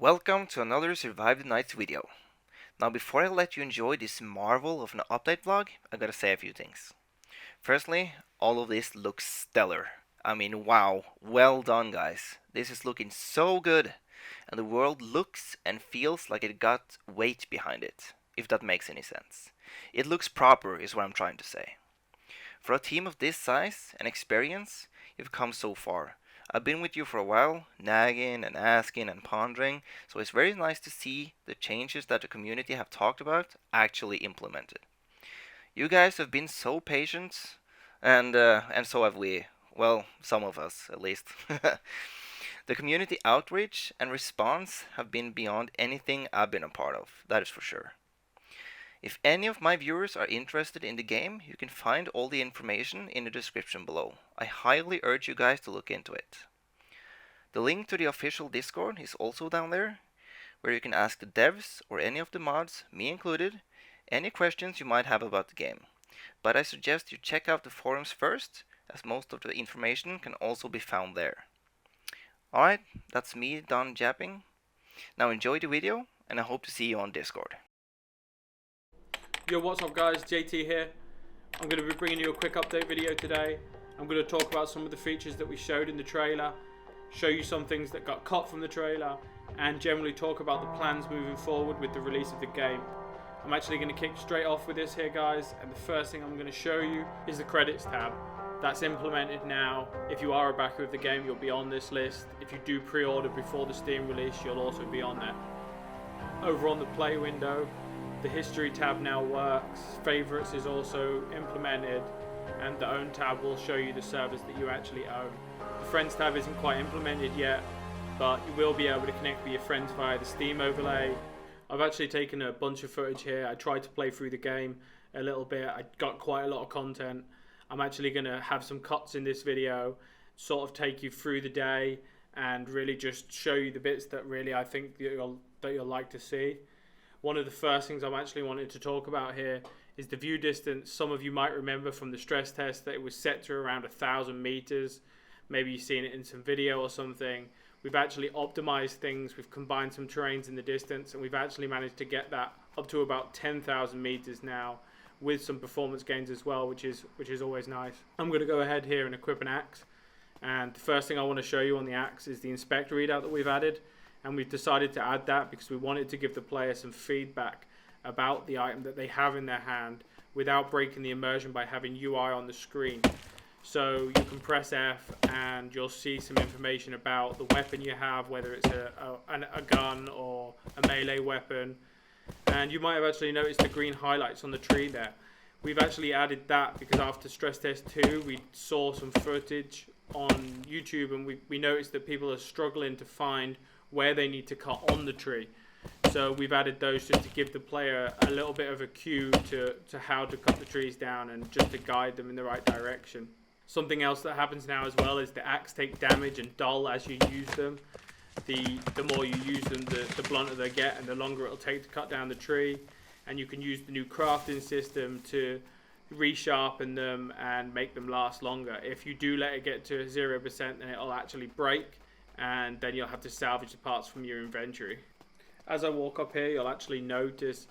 Welcome to another Survive the Nights video. Now before I let you enjoy this marvel of an update vlog, I gotta say a few things. Firstly, all of this looks stellar. I mean, wow, well done guys. This is looking so good, and the world looks and feels like it got weight behind it, if that makes any sense. It looks proper is what I'm trying to say. For a team of this size and experience, you've come so far. I've been with you for a while, nagging and asking and pondering, so it's very nice to see the changes that the community have talked about actually implemented. You guys have been so patient, and so have we. Well, some of us at least. The community outreach and response have been beyond anything I've been a part of, that is for sure. If any of my viewers are interested in the game, you can find all the information in the description below. I highly urge you guys to look into it. The link to the official Discord is also down there, where you can ask the devs or any of the mods, me included, any questions you might have about the game. But I suggest you check out the forums first, as most of the information can also be found there. Alright, that's me done japping. Now enjoy the video, and I hope to see you on Discord. Yo, what's up guys, JT here. I'm going to be bringing you a quick update video today. I'm going to talk about some of the features that we showed in the trailer, show you some things that got cut from the trailer, and generally talk about the plans moving forward with the release of the game. I'm actually going to kick straight off with this here guys, and the first thing I'm going to show you is the credits tab. That's implemented now. If you are a backer of the game, you'll be on this list. If you do pre-order before the Steam release, you'll also be on there. Over on the play window, the history tab now works, favorites is also implemented, and the own tab will show you the servers that you actually own. The friends tab isn't quite implemented yet, but you will be able to connect with your friends via the Steam overlay. I've actually taken a bunch of footage here. I tried to play through the game a little bit. I got quite a lot of content. I'm actually going to have some cuts in this video, sort of take you through the day and really just show you the bits that really I think that you'll like to see. One of the first things I'm actually wanting to talk about here is the view distance. Some of you might remember from the stress test that it was set to around 1,000 meters. Maybe you've seen it in some video or something. We've actually optimized things. We've combined some terrains in the distance, and we've actually managed to get that up to about 10,000 meters now, with some performance gains as well, which is always nice. I'm going to go ahead here and equip an axe. And the first thing I want to show you on the axe is the inspector readout that we've added. And we've decided to add that because we wanted to give the player some feedback about the item that they have in their hand without breaking the immersion by having UI on the screen. So you can press F and you'll see some information about the weapon you have, whether it's a gun or a melee weapon. And you might have actually noticed the green highlights on the tree there. We've actually added that because after stress test 2 we saw some footage on YouTube, and we noticed that people are struggling to find where they need to cut on the tree. So we've added those just to give the player a little bit of a cue to how to cut the trees down and just to guide them in the right direction. Something else that happens now as well is the axe take damage and dull as you use them. The more you use them, the blunter they get and the longer it'll take to cut down the tree. And you can use the new crafting system to resharpen them and make them last longer. If you do let it get to 0%, then it'll actually break, and then you'll have to salvage the parts from your inventory. As I walk up here, you'll actually notice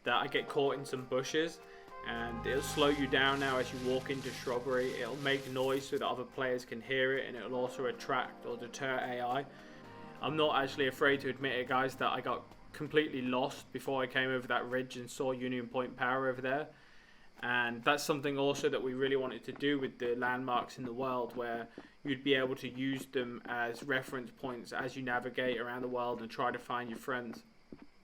that I get caught in some bushes, and it'll slow you down now as you walk into shrubbery. It'll make noise so that other players can hear it, and it'll also attract or deter AI. I'm not actually afraid to admit it guys, that I got completely lost before I came over that ridge and saw Union Point Power over there. And that's something also that we really wanted to do with the landmarks in the world, where you'd be able to use them as reference points as you navigate around the world and try to find your friends.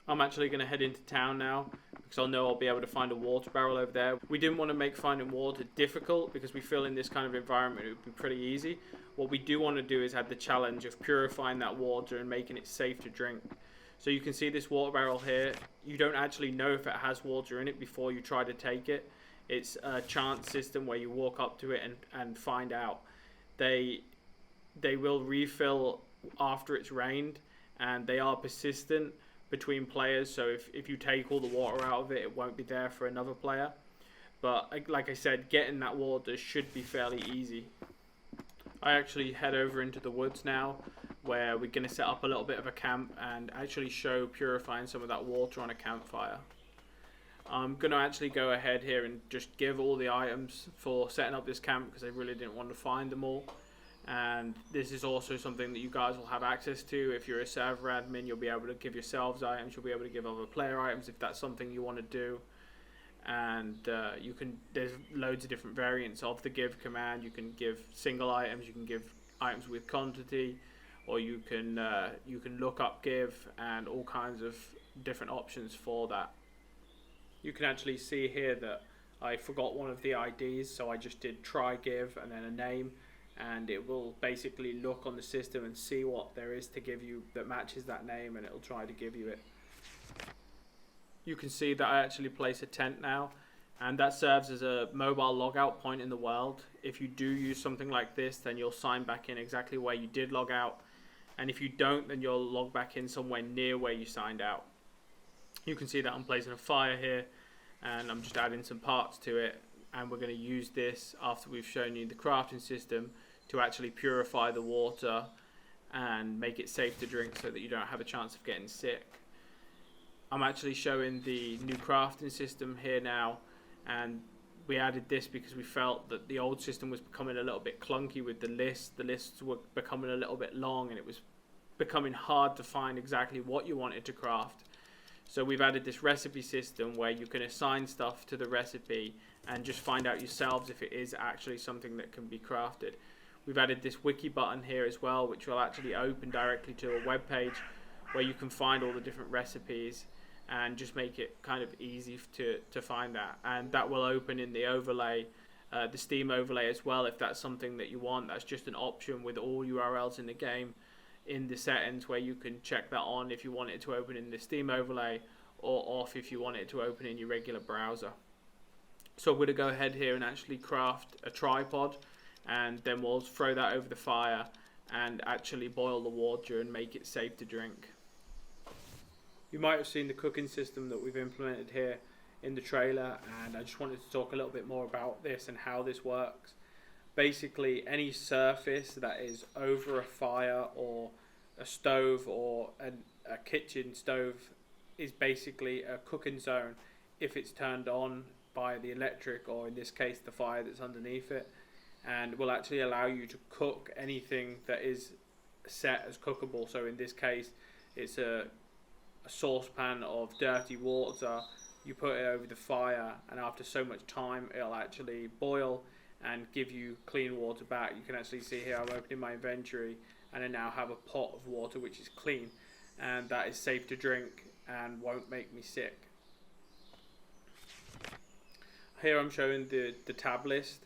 I'm actually going to head into town now because I know I'll be able to find a water barrel over there. We didn't want to make finding water difficult because we feel in this kind of environment it would be pretty easy. What we do want to do is have the challenge of purifying that water and making it safe to drink. So you can see this water barrel here. You don't actually know if it has water in it before you try to take it. It's a chance system where you walk up to it and find out. They will refill after it's rained, and they are persistent between players. So if you take all the water out of it, it won't be there for another player. But like I said, getting that water should be fairly easy. I actually head over into the woods now. where we're going to set up a little bit of a camp and actually show purifying some of that water on a campfire. I'm going to actually go ahead here and just give all the items for setting up this camp because I really didn't want to find them all. And this is also something that you guys will have access to. If you're a server admin, you'll be able to give yourselves items, you'll be able to give other player items if that's something you want to do. And there's loads of different variants of the give command. You can give single items, you can give items with quantity, or you can look up give, and all kinds of different options for that. You can actually see here that I forgot one of the IDs, so I just did try give and then a name, and it will basically look on the system and see what there is to give you that matches that name, and it'll try to give you it. You can see that I actually place a tent now, and that serves as a mobile logout point in the world. If you do use something like this, then you'll sign back in exactly where you did log out, and if you don't, then you'll log back in somewhere near where you signed out. You can see that I'm placing a fire here, and I'm just adding some parts to it, and we're going to use this after we've shown you the crafting system to actually purify the water and make it safe to drink so that you don't have a chance of getting sick. I'm actually showing the new crafting system here now, and we added this because we felt that the old system was becoming a little bit clunky with the lists. The lists were becoming a little bit long, and it was becoming hard to find exactly what you wanted to craft. So we've added this recipe system where you can assign stuff to the recipe and just find out yourselves if it is actually something that can be crafted. We've added this wiki button here as well, which will actually open directly to a web page where you can find all the different recipes and just make it kind of easy to find that. And that will open in the overlay, the Steam overlay as well, if that's something that you want. That's just an option with all URLs in the game in the settings, where you can check that on if you want it to open in the Steam overlay, or off if you want it to open in your regular browser. So I'm going to go ahead here and actually craft a tripod, and then we'll throw that over the fire and actually boil the water and make it safe to drink. You might have seen the cooking system that we've implemented here in the trailer, and I just wanted to talk a little bit more about this and how this works. Basically, any surface that is over a fire or a stove or a kitchen stove is basically a cooking zone if it's turned on by the electric, or in this case the fire that's underneath it, and will actually allow you to cook anything that is set as cookable. So in this case it's a saucepan of dirty water. You put it over the fire, and after so much time it'll actually boil and give you clean water back. You can actually see here I'm opening my inventory, and I now have a pot of water which is clean, and that is safe to drink and won't make me sick. Here I'm showing the tab list,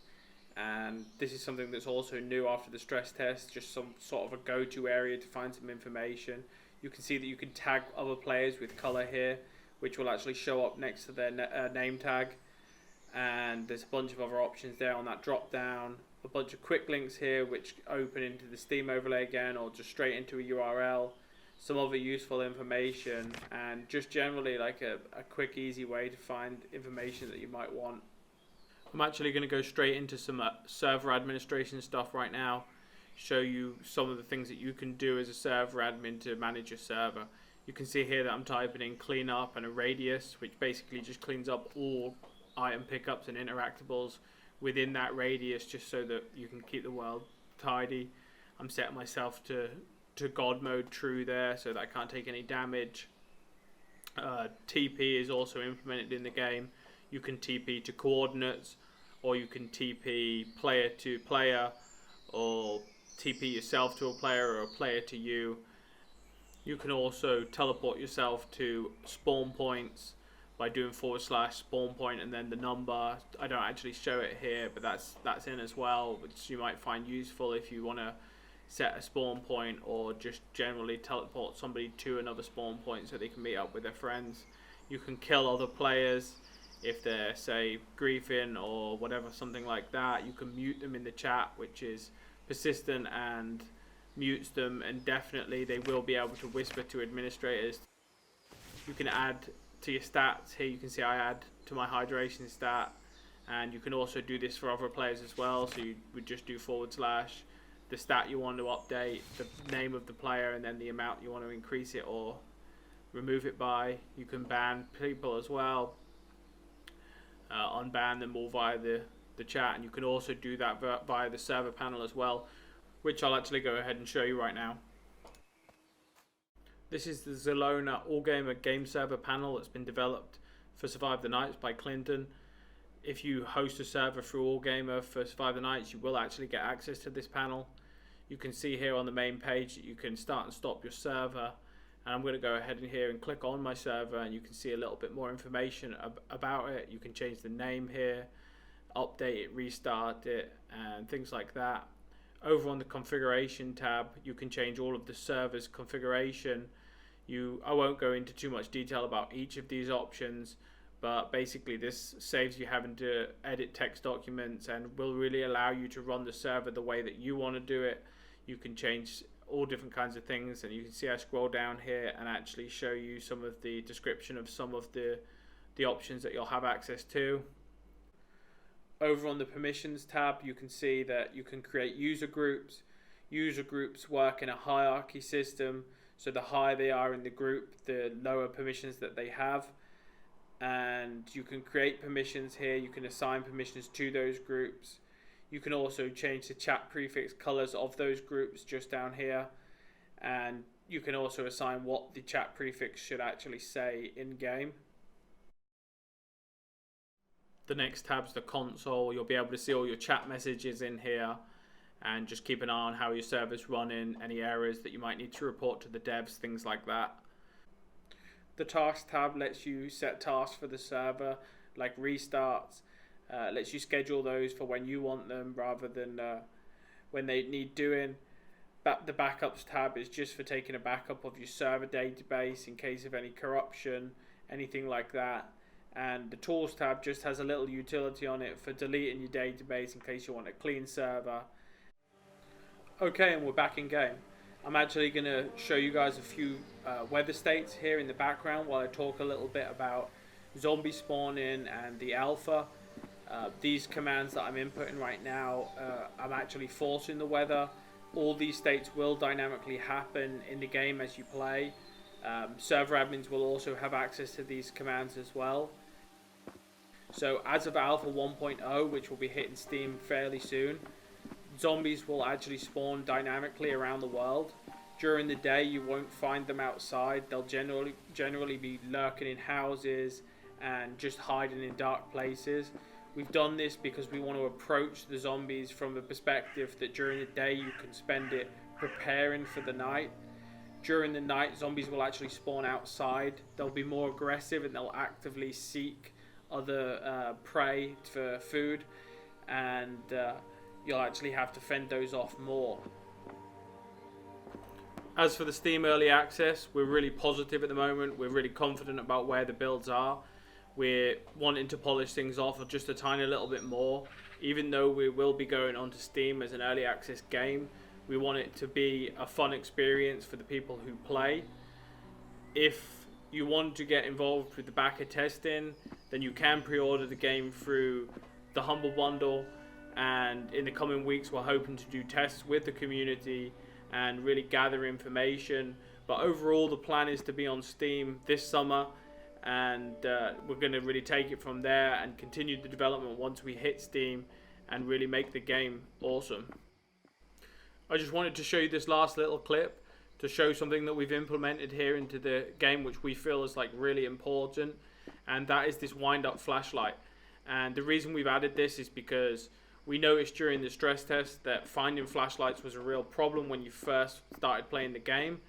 and this is something that's also new after the stress test, just some sort of a go-to area to find some information. You can see that you can tag other players with color here, which will actually show up next to their name tag. And there's a bunch of other options there on that drop down. A bunch of quick links here which open into the Steam overlay again, or just straight into a URL. Some other useful information, and just generally like a quick easy way to find information that you might want. I'm actually going to go straight into some server administration stuff right now. Show you some of the things that you can do as a server admin to manage your server. You can see here that I'm typing in cleanup and a radius, which basically just cleans up all item pickups and interactables within that radius, just so that you can keep the world tidy. I'm setting myself to God mode true there, so that I can't take any damage. TP is also implemented in the game. You can TP to coordinates, or you can TP player to player, or TP yourself to a player, or a player to you. You can also teleport yourself to spawn points by doing / spawn point and then the number. I don't actually show it here, but that's in as well, which you might find useful if you want to set a spawn point, or just generally teleport somebody to another spawn point so they can meet up with their friends. You can kill other players if they're, say, griefing or whatever, something like that. You can mute them in the chat, which is persistent and mutes them indefinitely. They will be able to whisper to administrators. You can add to your stats. Here you can see I add to my hydration stat, and you can also do this for other players as well. So you would just do / the stat you want to update, the name of the player, and then the amount you want to increase it or remove it by. You can ban people as well, unban them all via the chat, and you can also do that via the server panel as well, which I'll actually go ahead and show you right now. This is the Zelona All-Gamer game server panel that's been developed for Survive the Nights by Clinton. If you host a server through All-Gamer for Survive the Nights, you will actually get access to this panel. You can see here on the main page that you can start and stop your server, and I'm going to go ahead in here and click on my server, and you can see a little bit more information about it. You can change the name here, update it, restart it, and things like that. Over on the configuration tab, you can change all of the server's configuration. I won't go into too much detail about each of these options, but basically this saves you having to edit text documents and will really allow you to run the server the way that you want to do it. You can change all different kinds of things, and you can see I scroll down here and actually show you some of the description of some of the options that you'll have access to. Over on the permissions tab, you can see that you can create user groups. User groups work in a hierarchy system, so the higher they are in the group, the lower permissions that they have. And you can create permissions here, you can assign permissions to those groups. You can also change the chat prefix colors of those groups just down here, and you can also assign what the chat prefix should actually say in game. The next tab's the console. You'll be able to see all your chat messages in here, and just keep an eye on how your server's running, any errors that you might need to report to the devs, things like that. The tasks tab lets you set tasks for the server, like restarts, lets you schedule those for when you want them rather than when they need doing. The backups tab is just for taking a backup of your server database in case of any corruption, anything like that. And the tools tab just has a little utility on it for deleting your database in case you want a clean server. Okay, and we're back in game. I'm actually going to show you guys a few weather states here in the background while I talk a little bit about zombie spawning and the alpha. These commands that I'm inputting right now, I'm actually forcing the weather. All these states will dynamically happen in the game as you play. Server admins will also have access to these commands as well. So as of Alpha 1.0, which will be hitting Steam fairly soon, zombies will actually spawn dynamically around the world. During the day, you won't find them outside. They'll generally be lurking in houses and just hiding in dark places. We've done this because we want to approach the zombies from the perspective that during the day you can spend it preparing for the night. During the night, zombies will actually spawn outside. They'll be more aggressive and they'll actively seek other prey for food, and you'll actually have to fend those off more. As for the Steam Early Access, we're really positive at the moment. We're really confident about where the builds are. We're wanting to polish things off just a tiny little bit more. Even though we will be going onto Steam as an early access game, we want it to be a fun experience for the people who play. If you want to get involved with the backer testing, then you can pre-order the game through the Humble Bundle, and in the coming weeks we're hoping to do tests with the community and really gather information. But overall the plan is to be on Steam this summer, and we're going to really take it from there and continue the development once we hit Steam and really make the game awesome. I just wanted to show you this last little clip to show something that we've implemented here into the game which we feel is like really important, and that is this wind up flashlight. And the reason we've added this is because we noticed during the stress test that finding flashlights was a real problem when you first started playing the game,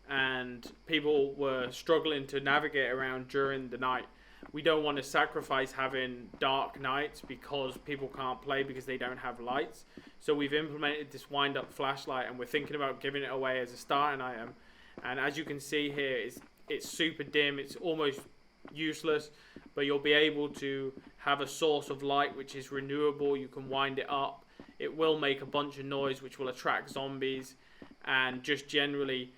and people were struggling to navigate around during the night. We don't want to sacrifice having dark nights because people can't play because they don't have lights. So we've implemented this wind up flashlight, and we're thinking about giving it away as a starting item. And as you can see here, it's super dim, it's almost useless, but you'll be able to have a source of light which is renewable. You can wind it up. It will make a bunch of noise which will attract zombies, and just generally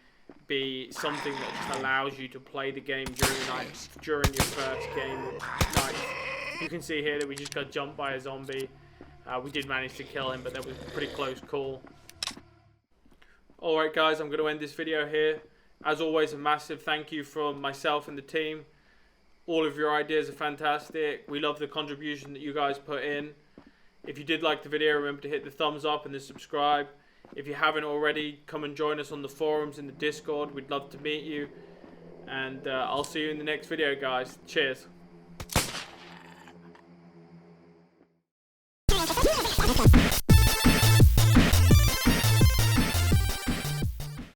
be something that just allows you to play the game during the night, during your first game night. You can see here that we just got jumped by a zombie. We did manage to kill him, but that was a pretty close call. Alright guys, I'm going to end this video here. As always, a massive thank you from myself and the team. All of your ideas are fantastic. We love the contribution that you guys put in. If you did like the video, remember to hit the thumbs up and the subscribe. If you haven't already, come and join us on the forums in the Discord. We'd love to meet you. And I'll see you in the next video, guys. Cheers.